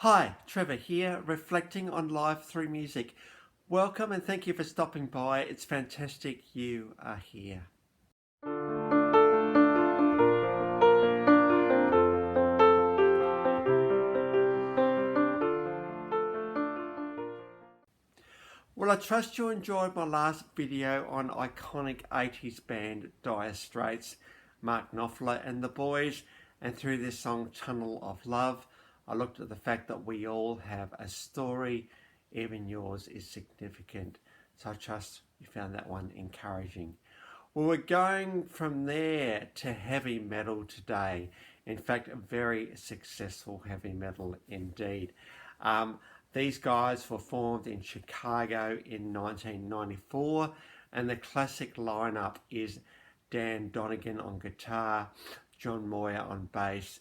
Hi, Trevor here, reflecting on life through music. Welcome and thank you for stopping by. It's fantastic you are here. Well, I trust you enjoyed my last video on iconic 80s band Dire Straits, Mark Knopfler and the Boys, and through this song Tunnel of Love, I looked at the fact that we all have a story, even yours is significant. So I trust you found that one encouraging. Well, we're going from there to heavy metal today. In fact, a very successful heavy metal indeed. Um, these guys were formed in Chicago in 1994, and the classic lineup is Dan Donegan on guitar, John Moyer on bass,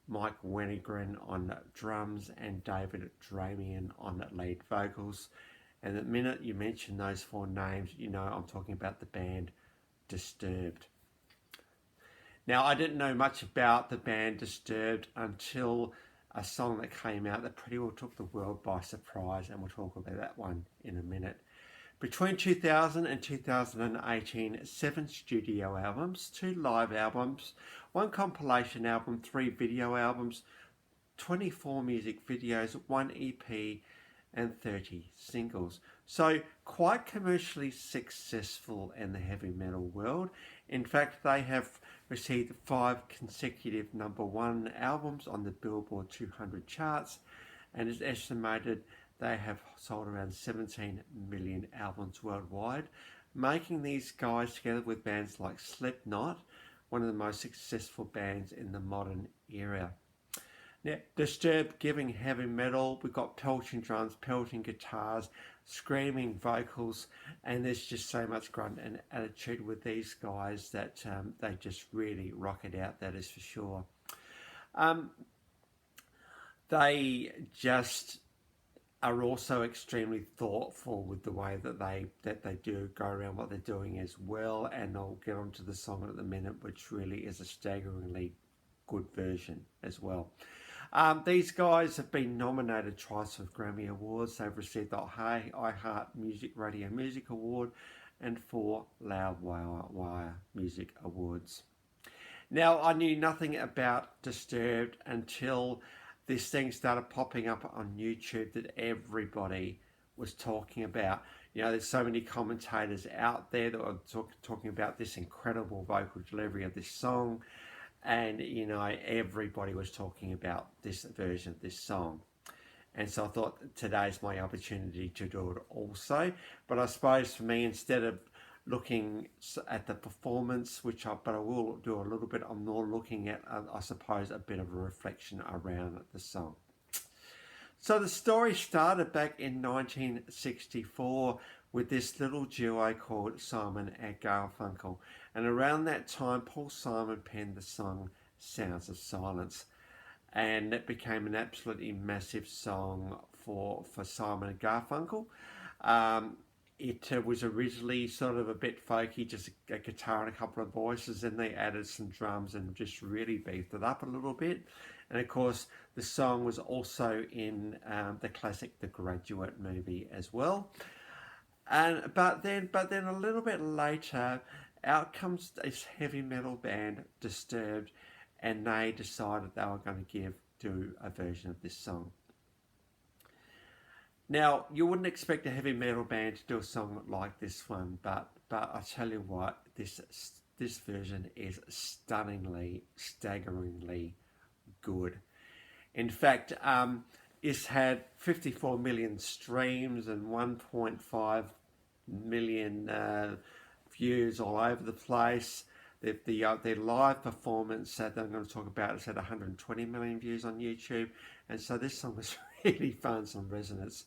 Mike Wenigren on drums, and David Dramian on lead vocals. And the minute you mention those four names, you know I'm talking about the band Disturbed. Now, I didn't know much about the band Disturbed until a song that came out that pretty well took the world by surprise, and we'll talk about that one in a minute. Between 2000 and 2018, 7 studio albums, 2 live albums, 1 compilation album, 3 video albums, 24 music videos, 1 EP, and 30 singles. So quite commercially successful in the heavy metal world. In fact, they have received 5 consecutive #1 albums on the Billboard 200 charts, and it's estimated they have sold around 17 million albums worldwide, making these guys, together with bands like Slipknot, one of the most successful bands in the modern era. Now, Disturbed giving heavy metal, we've got pelting drums, pelting guitars, screaming vocals, and there's just so much grunt and attitude with these guys that they just really rock it out, that is for sure. They just are also extremely thoughtful with the way that they do go around what they're doing as well, and I'll get onto the song in a minute, which really is a staggeringly good version as well. These guys have been nominated twice for Grammy Awards. They've received the iHeart Music Radio Music Award and 4 Loudwire Music Awards. Now, I knew nothing about Disturbed until this thing started popping up on YouTube that everybody was talking about. You know, there's so many commentators out there that are talking about this incredible vocal delivery of this song. And, you know, everybody was talking about this version of this song. And so I thought today's my opportunity to do it also. But I suppose for me, instead of looking at the performance, but I will do a little bit, I'm more looking at, I suppose, a bit of a reflection around the song. So the story started back in 1964 with this little duo called Simon and Garfunkel. And around that time, Paul Simon penned the song Sounds of Silence. And it became an absolutely massive song for Simon and Garfunkel. It was originally sort of a bit folky, just a guitar and a couple of voices, and they added some drums and just really beefed it up a little bit. And of course, the song was also in the classic The Graduate movie as well. But then a little bit later, out comes this heavy metal band Disturbed, and they decided they were going to do a version of this song. Now, you wouldn't expect a heavy metal band to do a song like this one, but I tell you what, this version is stunningly, staggeringly good. In fact, it's had 54 million streams and 1.5 million views all over the place. Their live performance that I'm going to talk about has had 120 million views on YouTube, and so this song has really found some resonance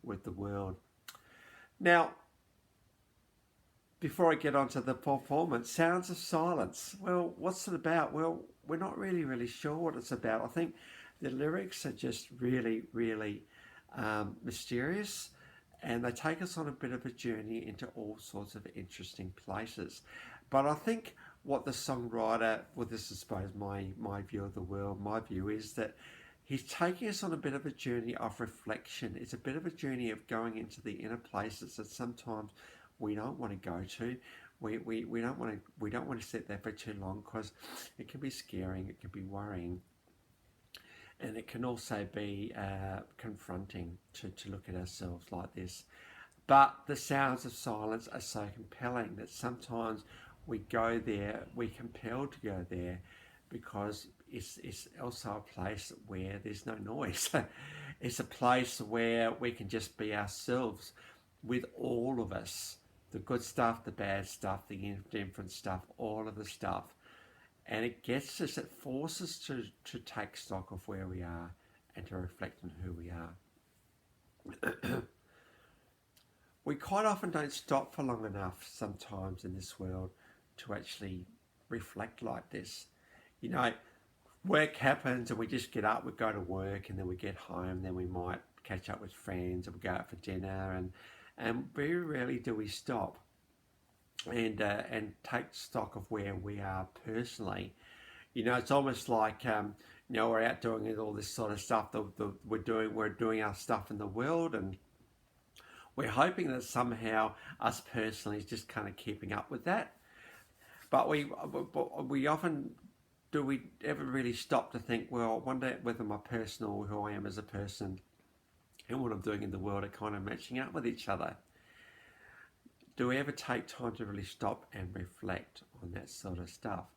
with the world. Now, before I get onto the performance, Sounds of Silence. Well, what's it about? Well, we're not really sure what it's about. I think the lyrics are just really mysterious, and they take us on a bit of a journey into all sorts of interesting places. But I think what the songwriter, well, this is, I suppose, my view of the world, my view is that he's taking us on a bit of a journey of reflection. It's a bit of a journey of going into the inner places that sometimes we don't want to go to. We don't want to sit there for too long because it can be scaring, it can be worrying, and it can also be confronting to look at ourselves like this. But the sounds of silence are so compelling that sometimes we go there, we're compelled to go there because it's also a place where there's no noise. It's a place where we can just be ourselves with all of us, the good stuff, the bad stuff, the indifferent stuff, all of the stuff. And it gets us, it forces us to take stock of where we are and to reflect on who we are. We quite often don't stop for long enough sometimes in this world to actually reflect like this. You know, work happens and we just get up, we go to work, and then we get home, then we might catch up with friends and we go out for dinner, and very rarely do we stop and take stock of where we are personally. You know, it's almost like we're out doing all this sort of stuff. We're doing our stuff in the world, and we're hoping that somehow us personally is just kind of keeping up with that. But we often do we ever really stop to think, well, I wonder whether my personal, who I am as a person, and what I'm doing in the world are kind of matching up with each other. Do we ever take time to really stop and reflect on that sort of stuff?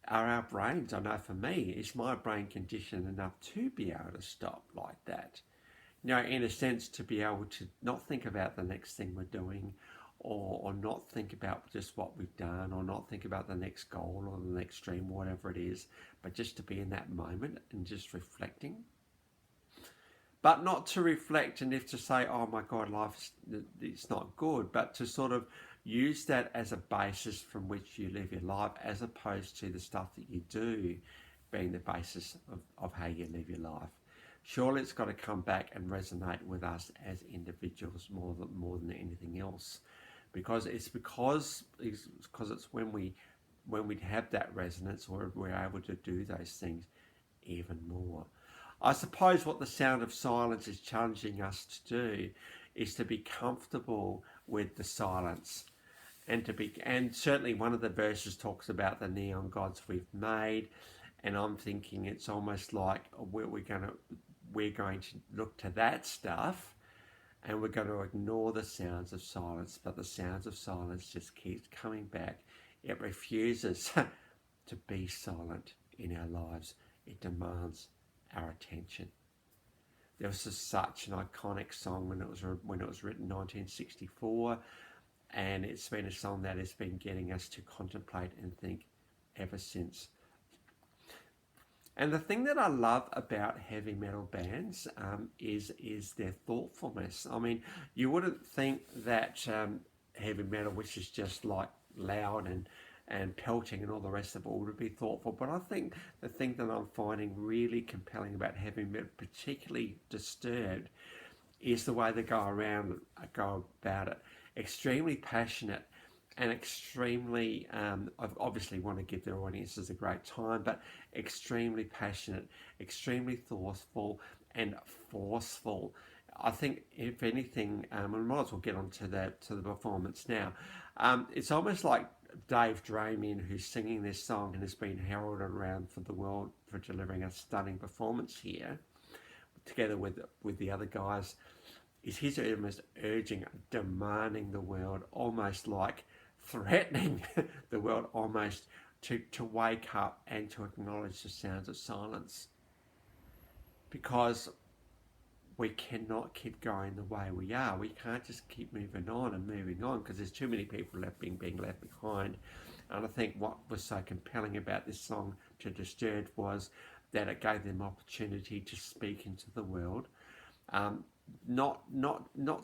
Are our brains, I know for me, is my brain conditioned enough to be able to stop like that? You know, in a sense, to be able to not think about the next thing we're doing, or not think about just what we've done, or not think about the next goal or the next dream, whatever it is, but just to be in that moment and just reflecting. But not to reflect and if to say, oh my God, it's not good, but to sort of use that as a basis from which you live your life, as opposed to the stuff that you do being the basis of how you live your life. Surely it's got to come back and resonate with us as individuals more than anything else, because it's when we have that resonance, or we're able to do those things even more. I suppose what the sound of silence is challenging us to do is to be comfortable with the silence, and certainly one of the verses talks about the neon gods we've made, and I'm thinking it's almost like we're going to look to that stuff, and we're going to ignore the sounds of silence. But the sounds of silence just keeps coming back. It refuses to be silent in our lives. It demands our attention. There was such an iconic song when it was written in 1964, and it's been a song that has been getting us to contemplate and think ever since. And the thing that I love about heavy metal bands is their thoughtfulness. I mean, you wouldn't think that heavy metal, which is just like loud and pelting and all the rest of it, would be thoughtful. But I think the thing that I'm finding really compelling about heavy metal, particularly Disturbed, is the way they go about it. Extremely passionate and extremely, obviously want to give their audiences a great time, but extremely passionate, extremely thoughtful and forceful. I think, if anything, we might as well get on to the performance now. It's almost like Dave Dramian, who's singing this song and has been heralded around for the world for delivering a stunning performance here, together with the other guys, is he's almost urging, demanding the world, almost like threatening the world almost to wake up and to acknowledge the sounds of silence. Because we cannot keep going the way we are. We can't just keep moving on because there's too many people being left behind. And I think what was so compelling about this song to Disturbed was that it gave them opportunity to speak into the world. Not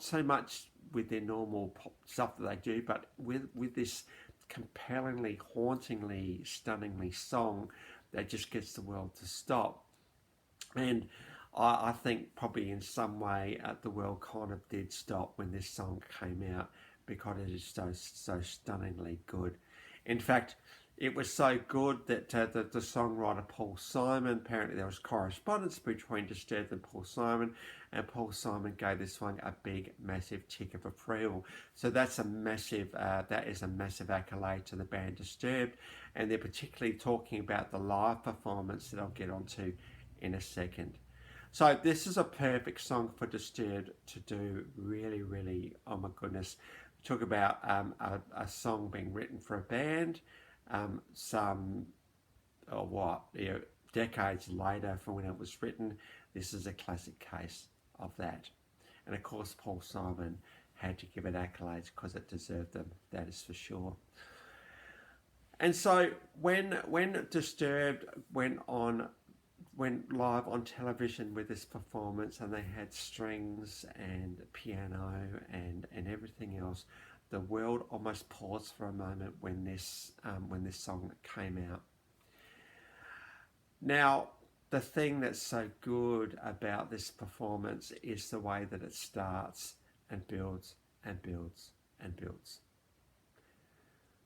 so much with their normal pop stuff that they do, but with this compellingly, hauntingly, stunningly song that just gets the world to stop. And I think probably in some way the world kind of did stop when this song came out, because it is so stunningly good. In fact, It was so good that the songwriter Paul Simon, apparently there was correspondence between Disturbed and Paul Simon gave this one a big, massive tick of approval. So that's a massive, that is a massive accolade to the band Disturbed, and they're particularly talking about the live performance that I'll get onto in a second. So this is a perfect song for Disturbed to do. Really, really, oh my goodness. Talk about a song being written for a band. Some, or what, decades later from when it was written, this is a classic case of that. And of course, Paul Simon had to give it accolades because it deserved them, that is for sure. And so when Disturbed went live on television with this performance, and they had strings and piano and everything else, the world almost paused for a moment when this song came out. Now, the thing that's so good about this performance is the way that it starts and builds and builds and builds.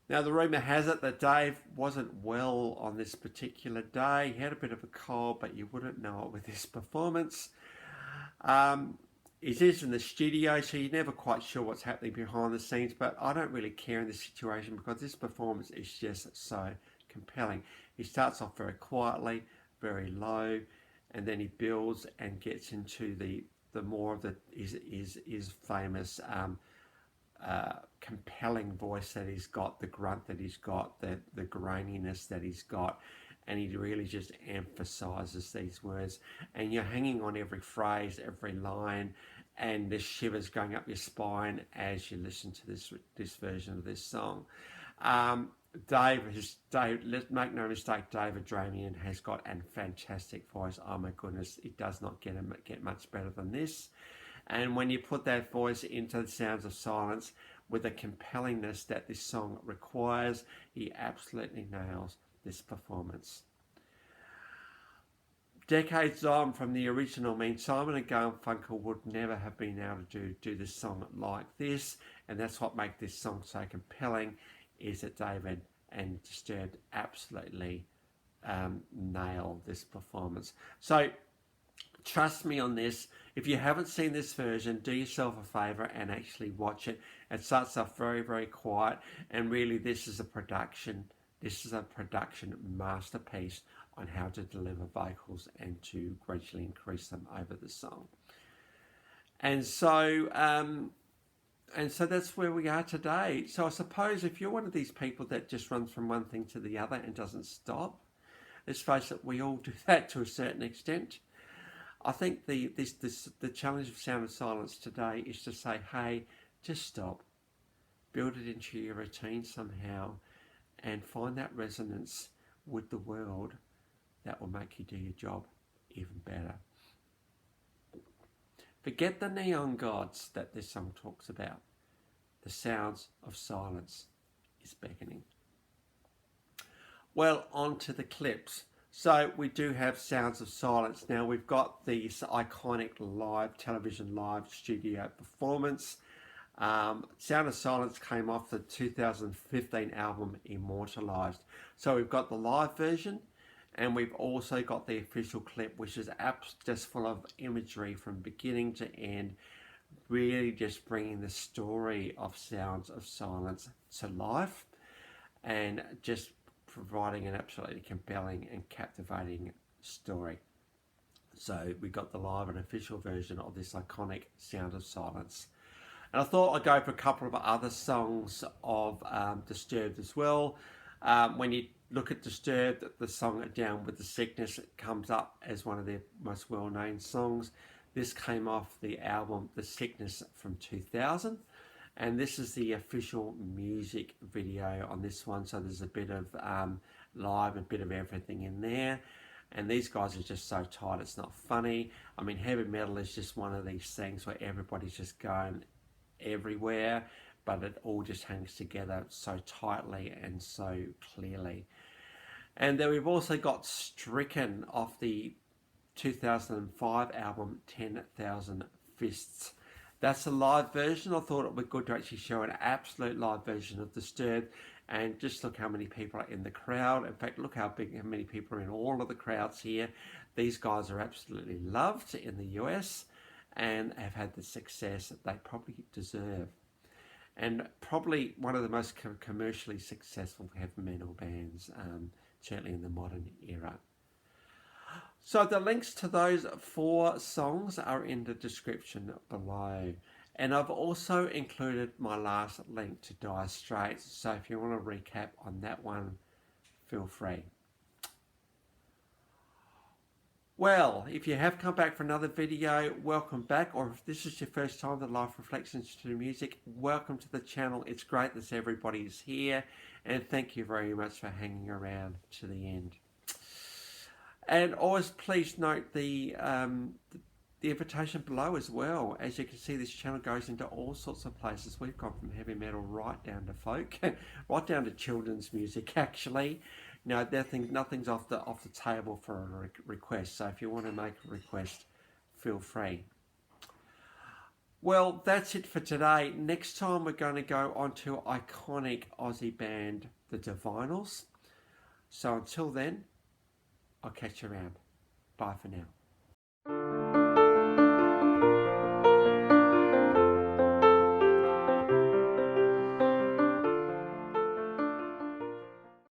Now, the rumour has it that Dave wasn't well on this particular day. He had a bit of a cold, but you wouldn't know it with this performance. It is in the studio, so you're never quite sure what's happening behind the scenes, but I don't really care in this situation because this performance is just so compelling. He starts off very quietly, very low, and then he builds and gets into the more of his famous compelling voice that he's got, the grunt that he's got, the graininess that he's got, and he really just emphasizes these words, and you're hanging on every phrase, every line, and the shivers going up your spine as you listen to this version of this song. Dave, let's make no mistake, David Dramian has got a fantastic voice. Oh my goodness, it does not get much better than this. And when you put that voice into the Sounds of Silence with the compellingness that this song requires, he absolutely nails this performance. Decades on from the original, Simon and Garfunkel would never have been able to do this song like this, and that's what makes this song so compelling, is that David and Disturbed absolutely nail this performance. So trust me on this. If you haven't seen this version, do yourself a favour and actually watch it. It starts off very, very quiet, and really this is a production masterpiece on how to deliver vocals and to gradually increase them over the song. And so that's where we are today. So I suppose if you're one of these people that just runs from one thing to the other and doesn't stop, let's face it, we all do that to a certain extent. I think the challenge of Sound of Silence today is to say, hey, just stop, build it into your routine somehow, and find that resonance with the world that will make you do your job even better. Forget the neon gods that this song talks about. The sounds of silence is beckoning. Well, on to the clips. So we do have Sounds of Silence. Now we've got this iconic television live studio performance. Sound of Silence came off the 2015 album Immortalized. So we've got the live version, and we've also got the official clip, which is just full of imagery from beginning to end, really just bringing the story of Sounds of Silence to life and just providing an absolutely compelling and captivating story. So we got the live and official version of this iconic Sound of Silence. And I thought I'd go for a couple of other songs of Disturbed as well. When you look at Disturbed, the song Down With The Sickness comes up as one of their most well-known songs. This came off the album The Sickness from 2000. And this is the official music video on this one. So there's a bit of live, a bit of everything in there. And these guys are just so tight, it's not funny. I mean, heavy metal is just one of these things where everybody's just going everywhere, but it all just hangs together so tightly and so clearly. And then we've also got Stricken off the 2005 album 10,000 Fists. That's a live version. I thought it would be good to actually show an absolute live version of Disturbed, And just look how many people are in the crowd. In fact, look how many people are in all of the crowds here. These guys are absolutely loved in the US and have had the success that they probably deserve. And probably one of the most commercially successful heavy metal bands, certainly in the modern era. So the links to those 4 songs are in the description below. And I've also included my last link to Dire Straits. So if you want to recap on that one, feel free. Well, if you have come back for another video, welcome back. Or if this is your first time to Life Reflections to Music, welcome to the channel. It's great that everybody's here. And thank you very much for hanging around to the end. And always please note the invitation below as well. As you can see, this channel goes into all sorts of places. We've gone from heavy metal right down to folk, right down to children's music actually. No, nothing's off the table for a request. So if you want to make a request, feel free. Well, that's it for today. Next time we're going to go on to iconic Aussie band, the Divinals. So until then, I'll catch you around. Bye for now.